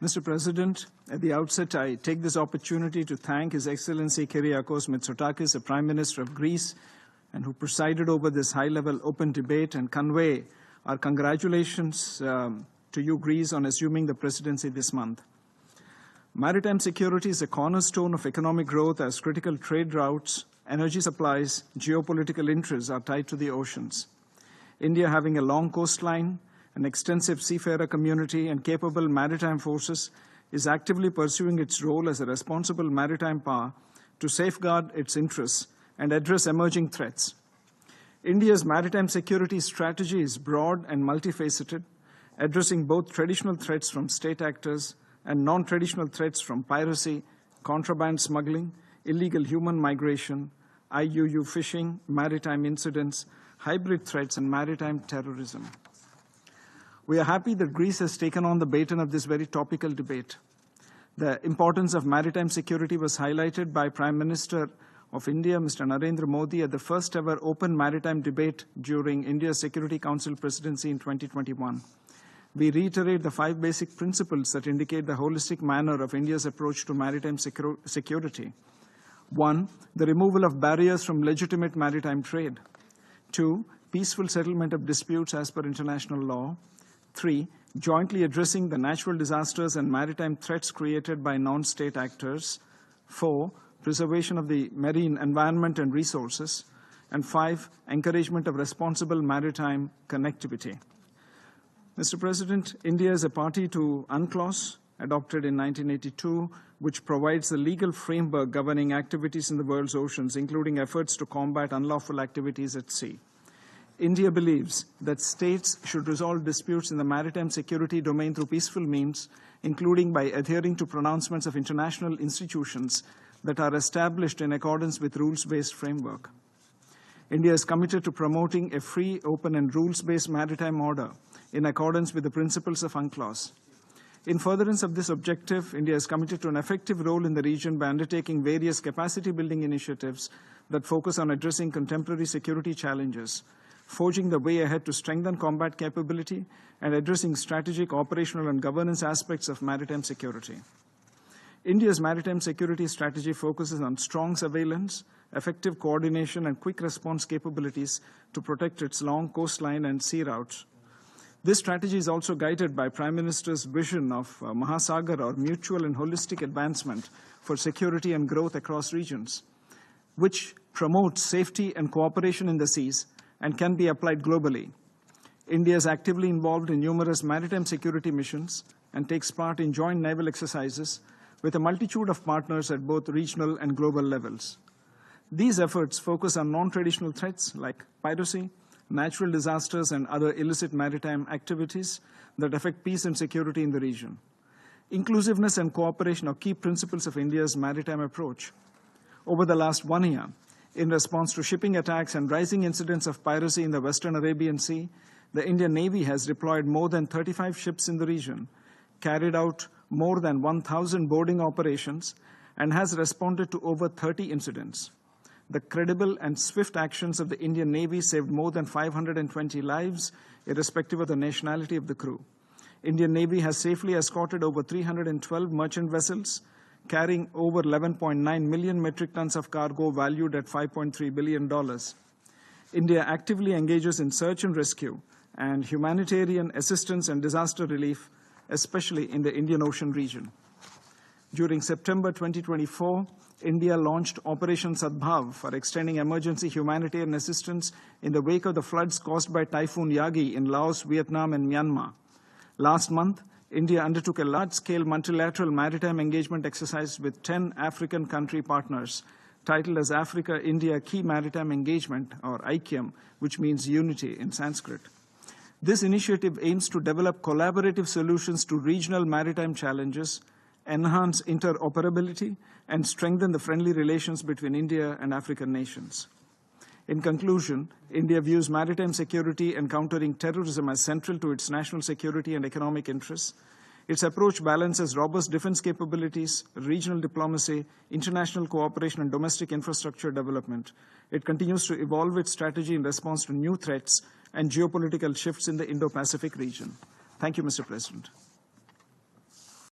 Mr. President, at the outset, I take this opportunity to thank His Excellency Kyriakos Mitsotakis, the Prime Minister of Greece, and who presided over this high-level open debate, and convey our congratulations to you, Greece, on assuming the presidency this month. Maritime security is a cornerstone of economic growth as critical trade routes, energy supplies, geopolitical interests are tied to the oceans. India, having a long coastline, an extensive seafarer community, and capable maritime forces, is actively pursuing its role as a responsible maritime power to safeguard its interests and address emerging threats. India's maritime security strategy is broad and multifaceted, addressing both traditional threats from state actors and non-traditional threats from piracy, contraband smuggling, illegal human migration, IUU fishing, maritime incidents, hybrid threats, and maritime terrorism. We are happy that Greece has taken on the baton of this very topical debate. The importance of maritime security was highlighted by Prime Minister of India, Mr. Narendra Modi, at the first ever open maritime debate during India's Security Council presidency in 2021. We reiterate the 5 basic principles that indicate the holistic manner of India's approach to maritime security. 1, the removal of barriers from legitimate maritime trade. 2, peaceful settlement of disputes as per international law. 3, jointly addressing the natural disasters and maritime threats created by non-state actors. 4, preservation of the marine environment and resources. And 5, encouragement of responsible maritime connectivity. Mr. President, India is a party to UNCLOS, adopted in 1982, which provides the legal framework governing activities in the world's oceans, including efforts to combat unlawful activities at sea. India believes that states should resolve disputes in the maritime security domain through peaceful means, including by adhering to pronouncements of international institutions that are established in accordance with rules-based framework. India is committed to promoting a free, open, and rules-based maritime order in accordance with the principles of UNCLOS. In furtherance of this objective, India is committed to an effective role in the region by undertaking various capacity-building initiatives that focus on addressing contemporary security challenges, forging the way ahead to strengthen combat capability, and addressing strategic, operational, and governance aspects of maritime security. India's maritime security strategy focuses on strong surveillance, effective coordination, and quick response capabilities to protect its long coastline and sea routes. This strategy is also guided by Prime Minister's vision of Mahasagar, or mutual and holistic advancement for security and growth across regions, which promotes safety and cooperation in the seas and can be applied globally. India is actively involved in numerous maritime security missions and takes part in joint naval exercises with a multitude of partners at both regional and global levels. These efforts focus on non-traditional threats like piracy, natural disasters, and other illicit maritime activities that affect peace and security in the region. Inclusiveness and cooperation are key principles of India's maritime approach. Over the last 1 year, in response to shipping attacks and rising incidents of piracy in the Western Arabian Sea, the Indian Navy has deployed more than 35 ships in the region, carried out more than 1,000 boarding operations, and has responded to over 30 incidents. The credible and swift actions of the Indian Navy saved more than 520 lives, irrespective of the nationality of the crew. Indian Navy has safely escorted over 312 merchant vessels, carrying over 11.9 million metric tons of cargo valued at $5.3 billion. India actively engages in search and rescue and humanitarian assistance and disaster relief, especially in the Indian Ocean region. During September 2024, India launched Operation Sadbhav for extending emergency humanitarian assistance in the wake of the floods caused by Typhoon Yagi in Laos, Vietnam, and Myanmar. Last month, India undertook a large-scale multilateral maritime engagement exercise with 10 African country partners, titled as Africa-India Key Maritime Engagement, or IKEM, which means unity in Sanskrit. This initiative aims to develop collaborative solutions to regional maritime challenges, enhance interoperability, and strengthen the friendly relations between India and African nations. In conclusion, India views maritime security and countering terrorism as central to its national security and economic interests. Its approach balances robust defense capabilities, regional diplomacy, international cooperation, and domestic infrastructure development. It continues to evolve its strategy in response to new threats and geopolitical shifts in the Indo-Pacific region. Thank you, Mr. President.